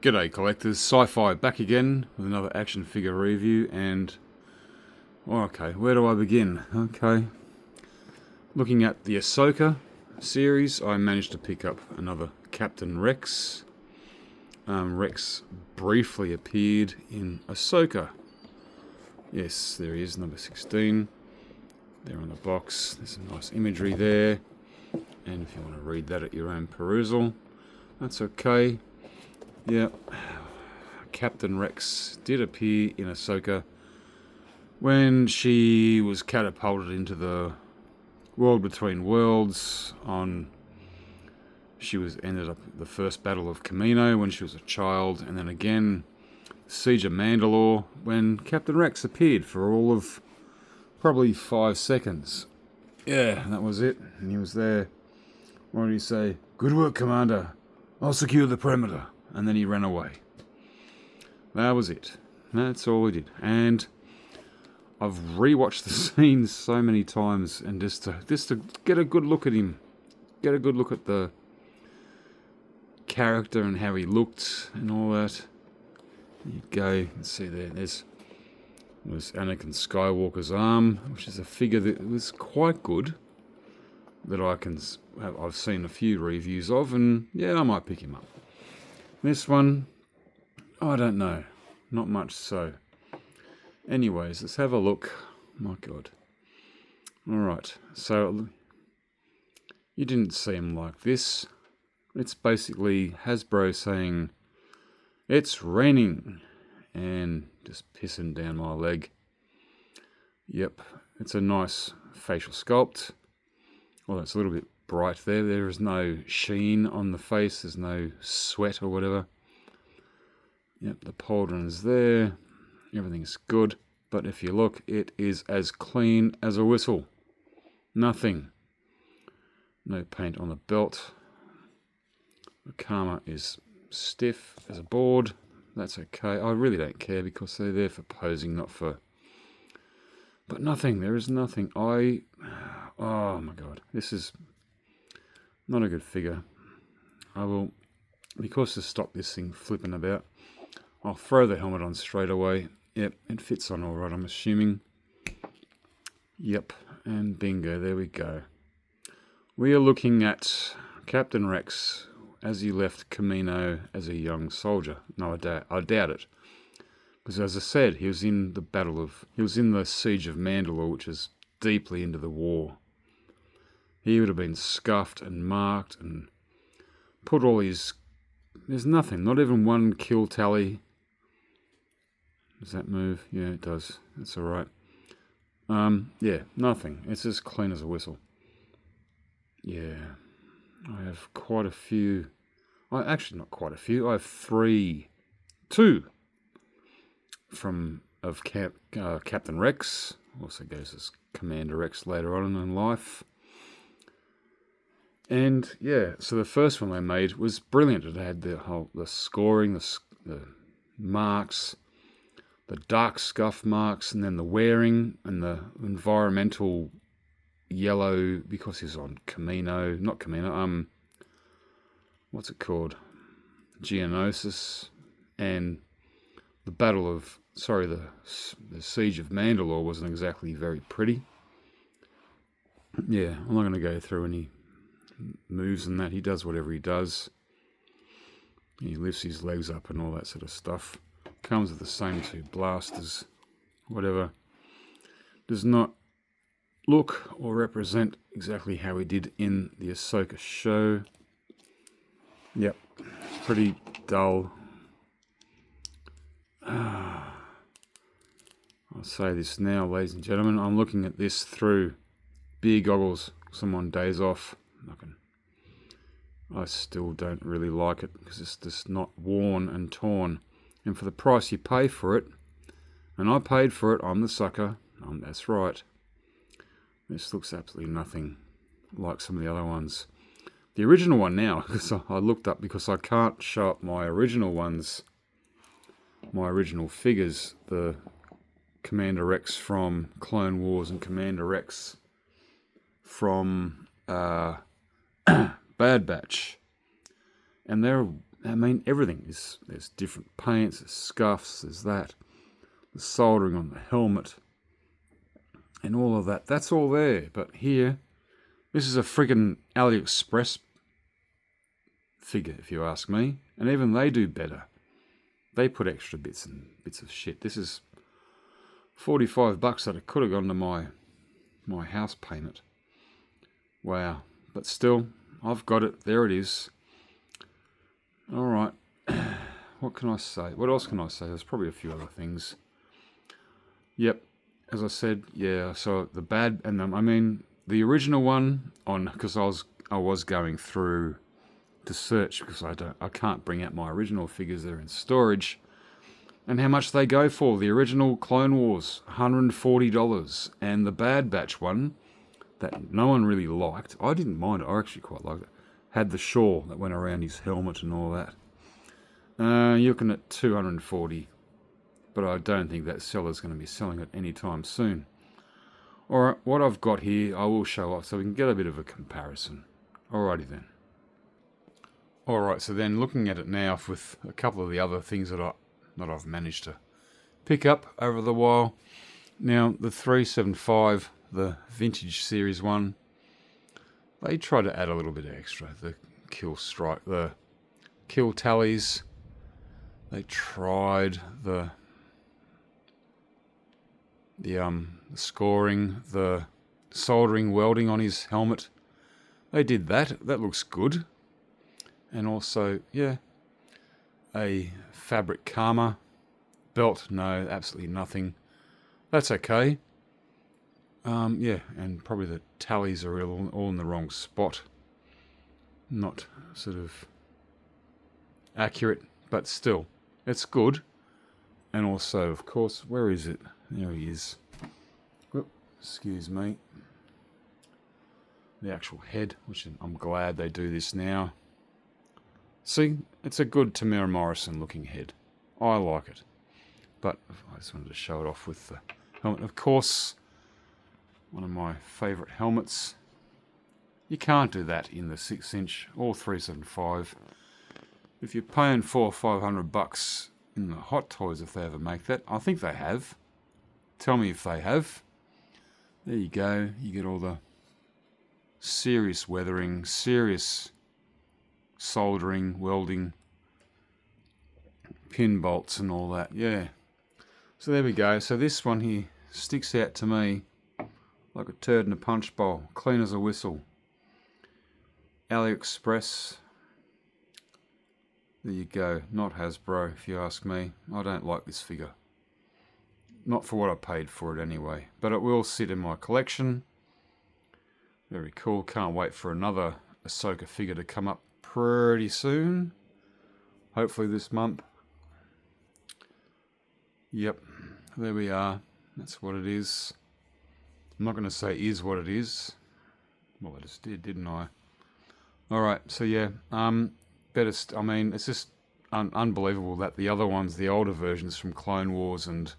G'day collectors, Sci-Fi back again with another action figure review and... okay, where do I begin? Okay, looking at the Ahsoka series, I managed to pick up another Captain Rex. Rex briefly appeared in Ahsoka. Yes, there he is, number 16. There on the box, there's some nice imagery there. And if you want to read that at your own perusal, that's okay. Yeah, Captain Rex did appear in Ahsoka when she was catapulted into the world between worlds she was ended up at the first battle of Kamino when she was a child, and then again Siege of Mandalore when Captain Rex appeared for all of probably 5 seconds. Yeah, that was it, and he was there. What did he say? "Good work, Commander. I'll secure the perimeter." And then he ran away. That was it. That's all he did. And I've rewatched the scenes so many times, and just to get a good look at him, get a good look at the character and how he looked and all that. You go and see there. Was Anakin Skywalker's arm, which is a figure that was quite good. That I've seen a few reviews of, and yeah, I might pick him up. This one, I don't know. Not much so. Anyways, let's have a look. My God. Alright, so you didn't see him like this. It's basically Hasbro saying, "It's raining," and just pissing down my leg. Yep, it's a nice facial sculpt. Well, it's a little bit bright there. There is no sheen on the face. There's no sweat or whatever. Yep, the pauldron is there. Everything's good. But if you look, it is as clean as a whistle. Nothing. No paint on the belt. The Kama is stiff as a board. That's okay. I really don't care because they're there for posing, not for... But nothing. There is nothing. Oh my God. This is not a good figure. I will, because to stop this thing flipping about, I'll throw the helmet on straight away. Yep, it fits on all right, I'm assuming. Yep, and bingo, there we go. We are looking at Captain Rex as he left Kamino as a young soldier. No, I doubt it. Because as I said, he was in the Siege of Mandalore, which is deeply into the war. He would have been scuffed and marked and put all his... There's nothing, not even one kill tally. Does that move? Yeah, it does. That's alright. Yeah, nothing. It's as clean as a whistle. Yeah. I have quite a few... Actually, not quite a few. I have two of Captain Rex. Also goes as Commander Rex later on in life. And yeah, so the first one they made was brilliant. It had the scoring, the marks, the dark scuff marks, and then the wearing and the environmental yellow because he's on Kamino, not Kamino. What's it called? Geonosis, and the the Siege of Mandalore wasn't exactly very pretty. Yeah, I'm not going to go through any moves and that. He does whatever he does. He lifts his legs up and all that sort of stuff. Comes with the same two blasters, whatever. Does not look or represent exactly how he did in the Ahsoka show. Yep, pretty dull. I'll say this now, ladies and gentlemen. I'm looking at this through beer goggles. Someone days off. I still don't really like it because it's just not worn and torn. And for the price you pay for it, and I paid for it, I'm the sucker. That's right. This looks absolutely nothing like some of the other ones. The original one now, because I looked up because I can't show up my original ones, my original figures, the Commander Rex from Clone Wars and Commander Rex from Bad Batch. And they're I mean, everything is, there's different paints, there's scuffs, there's that, the soldering on the helmet, and all of that. That's all there. But here, this is a friggin' AliExpress figure, if you ask me. And even they do better. They put extra bits and bits of shit. This is $45 that it could have gone to my house payment. Wow. But still, I've got it. There it is. All right. What can I say? What else can I say? There's probably a few other things. Yep. As I said, yeah. So the bad, and I mean the original one on, because I was going through to search because I can't bring out my original figures. They're in storage. And how much they go for? The original Clone Wars, $140, and the Bad Batch one that no one really liked. I didn't mind it. I actually quite liked it. Had the shawl that went around his helmet and all that. You're looking at $240, but I don't think that seller's going to be selling it anytime soon. Alright, what I've got here I will show off so we can get a bit of a comparison. Alrighty then. Alright, so then looking at it now with a couple of the other things that I've managed to pick up over the while. Now, the 375, the Vintage Series one, they try to add a little bit extra. The kill strike, the kill tallies. They tried the scoring, the soldering, welding on his helmet. They did that. That looks good. And also, yeah, a fabric karma belt. No, absolutely nothing. That's okay. Yeah, and probably the tallies are all in the wrong spot. Not sort of accurate, but still, it's good. And also, of course, where is it? There he is. Whoop, excuse me. The actual head, which I'm glad they do this now. See, it's a good Tamara Morrison looking head. I like it. But I just wanted to show it off with the helmet. Of course, one of my favourite helmets. You can't do that in the 6-inch or 375. If you're paying $400 or $500 in the Hot Toys, if they ever make that, I think they have. Tell me if they have. There you go. You get all the serious weathering, serious soldering, welding, pin bolts and all that. Yeah. So there we go. So this one here sticks out to me like a turd in a punch bowl. Clean as a whistle. AliExpress. There you go. Not Hasbro, if you ask me. I don't like this figure. Not for what I paid for it anyway. But it will sit in my collection. Very cool. Can't wait for another Ahsoka figure to come up pretty soon. Hopefully this month. Yep. There we are. That's what it is. I'm not going to say is what it is. Well, I just did, didn't I? Alright, so yeah. I mean, it's just unbelievable that the other ones, the older versions from Clone Wars and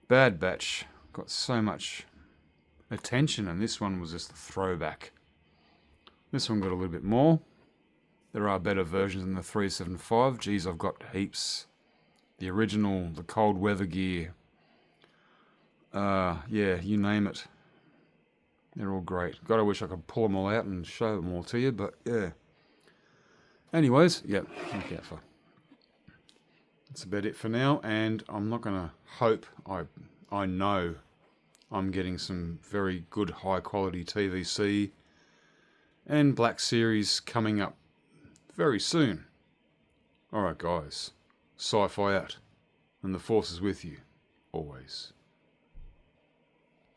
Bad Batch, got so much attention, and this one was just a throwback. This one got a little bit more. There are better versions than the 375. Geez, I've got heaps. The original, the cold weather gear. Yeah, you name it. They're all great. God, I wish I could pull them all out and show them all to you, but yeah. Anyways, yep, look out for. That's about it for now, and I'm not going to hope, I know I'm getting some very good high quality TVC and Black Series coming up very soon. Alright guys, sci-fi out, and the Force is with you, always.